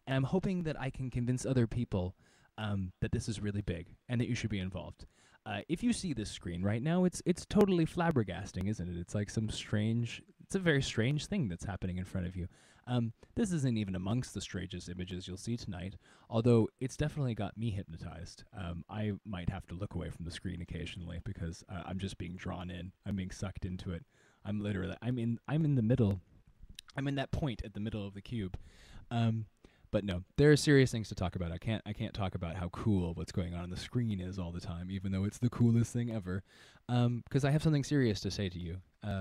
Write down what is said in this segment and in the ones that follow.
And I'm hoping that I can convince other people that this is really big and that you should be involved. If you see this screen right now, it's totally flabbergasting, isn't it? It's like it's a very strange thing that's happening in front of you. This isn't even amongst the strangest images you'll see tonight, although it's definitely got me hypnotized. I might have to look away from the screen occasionally because I'm just being drawn in. I'm being sucked into it. I'm in the middle. I'm in that point at the middle of the cube. Um, but no, there are serious things to talk about. I can't talk about how cool what's going on the screen is all the time, even though it's the coolest thing ever. Because I have something serious to say to you,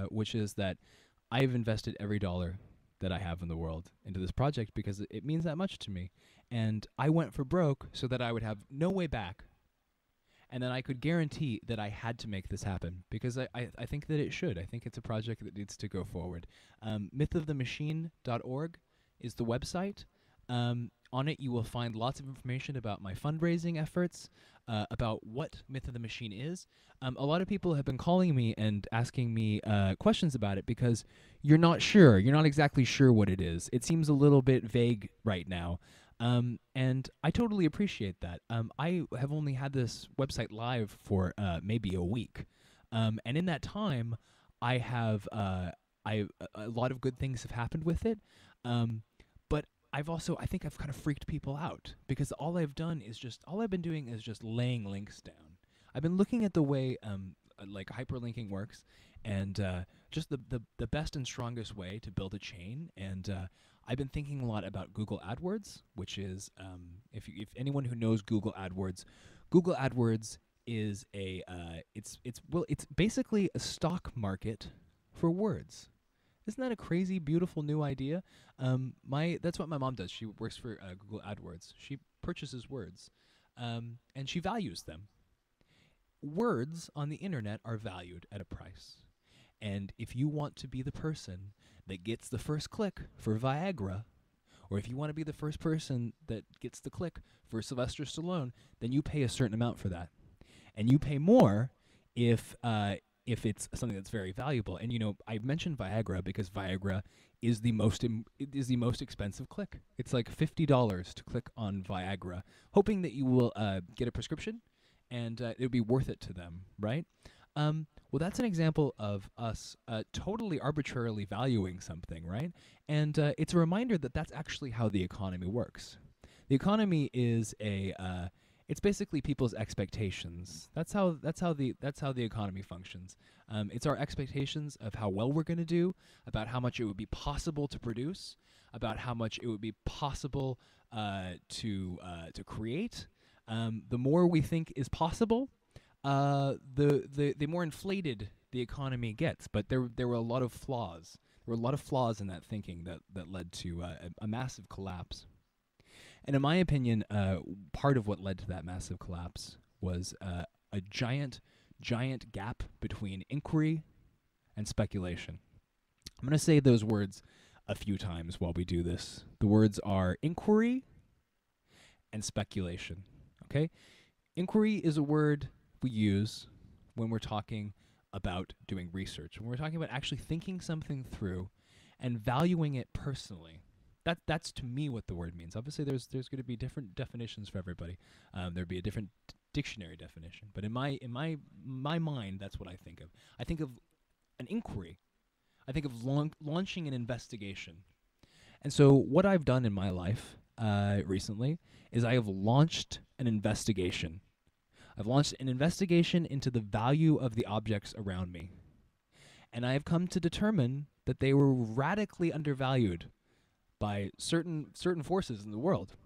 which is that I've invested every dollar that I have in the world into this project because it means that much to me. And I went for broke so that I would have no way back. And then I could guarantee that I had to make this happen because I think that it should. I think it's a project that needs to go forward. Mythofthemachine.org is the website. On it, you will find lots of information about my fundraising efforts, about what Myth of the Machine is. A lot of people have been calling me and asking me questions about it because you're not sure. You're not exactly sure what it is. It seems a little bit vague right now. And I totally appreciate that. I have only had this website live for maybe a week. And in that time, I have a lot of good things have happened with it. But I think I've kind of freaked people out because all I've been doing is just laying links down. I've been looking at the way like hyperlinking works, and just the best and strongest way to build a chain. And I've been thinking a lot about Google AdWords, which is if anyone who knows Google AdWords is it's basically a stock market for words. Isn't that a crazy, beautiful new idea? That's what my mom does. She works for Google AdWords. She purchases words, and she values them. Words on the internet are valued at a price. And if you want to be the person that gets the first click for Viagra, or if you want to be the first person that gets the click for Sylvester Stallone, then you pay a certain amount for that. And you pay more if it's something that's very valuable. And I mentioned Viagra because Viagra is the most expensive click. It's like $50 to click on Viagra, hoping that you will get a prescription, and it'll be worth it to them, right? Well, that's an example of us totally arbitrarily valuing something, right? And it's a reminder that that's actually how the economy works. The economy is it's basically people's expectations. That's how the economy functions. It's our expectations of how well we're going to do, about how much it would be possible to produce, about how much it would be possible to create. The more we think is possible, the more inflated the economy gets. But there were a lot of flaws. There were a lot of flaws in that thinking that led to a massive collapse. And in my opinion, part of what led to that massive collapse was a giant gap between inquiry and speculation. I'm going to say those words a few times while we do this. The words are inquiry and speculation. Okay? Inquiry is a word we use when we're talking about doing research, when we're talking about actually thinking something through and valuing it personally. That's to me what the word means. Obviously, there's going to be different definitions for everybody. There'd be a different dictionary definition, but in my mind, that's what I think of. I think of an inquiry. I think of launching an investigation. And so, what I've done in my life recently is I have launched an investigation. I've launched an investigation into the value of the objects around me, and I have come to determine that they were radically undervalued by certain forces in the world.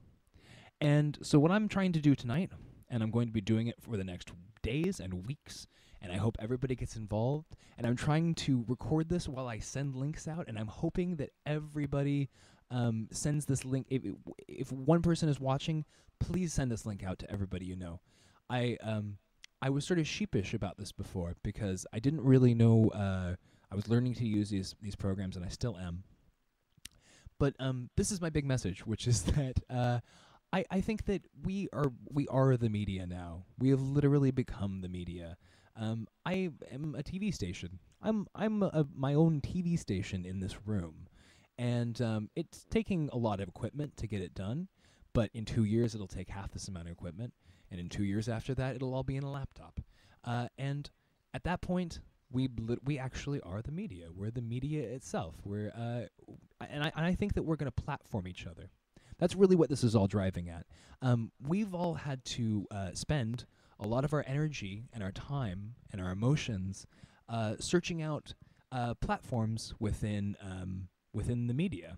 And so what I'm trying to do tonight, and I'm going to be doing it for the next days and weeks, and I hope everybody gets involved, and I'm trying to record this while I send links out, and I'm hoping that everybody sends this link. If one person is watching, please send this link out to everybody you know. I was sort of sheepish about this before because I didn't really know. I was learning to use these programs, and I still am. But this is my big message, which is that I think that we are the media now. We have literally become the media. I am a TV station. I'm my own TV station in this room, And it's taking a lot of equipment to get it done, but in 2 years it'll take half this amount of equipment, and in 2 years after that it'll all be in a laptop. And at that point, we actually are the media. We're the media itself. And I think that we're going to platform each other. That's really what this is all driving at. We've all had to spend a lot of our energy and our time and our emotions searching out platforms within the media,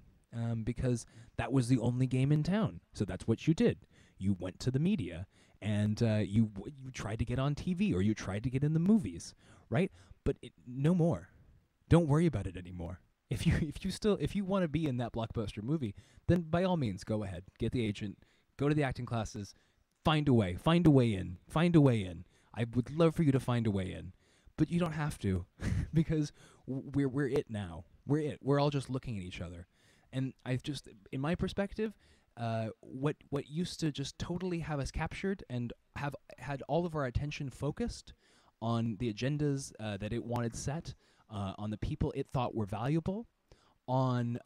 because that was the only game in town. So that's what you did. You went to the media, and you tried to get on TV, or you tried to get in the movies, right? But no more. Don't worry about it anymore. If you want to be in that blockbuster movie, then by all means go ahead, get the agent, go to the acting classes, find a way in, find a way in. I would love for you to find a way in, but you don't have to, because we're it now. We're it. We're all just looking at each other, and I've just, in my perspective, what used to just totally have us captured and have had all of our attention focused on the agendas that it wanted set, on the people it thought were valuable, on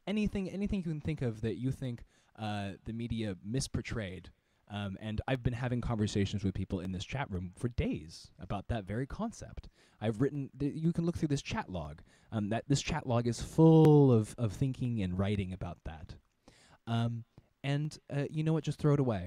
anything you can think of that you think the media misportrayed. And I've been having conversations with people in this chat room for days about that very concept. I've written, you can look through this chat log. That this chat log is full of thinking and writing about that. And you know what? Just throw it away.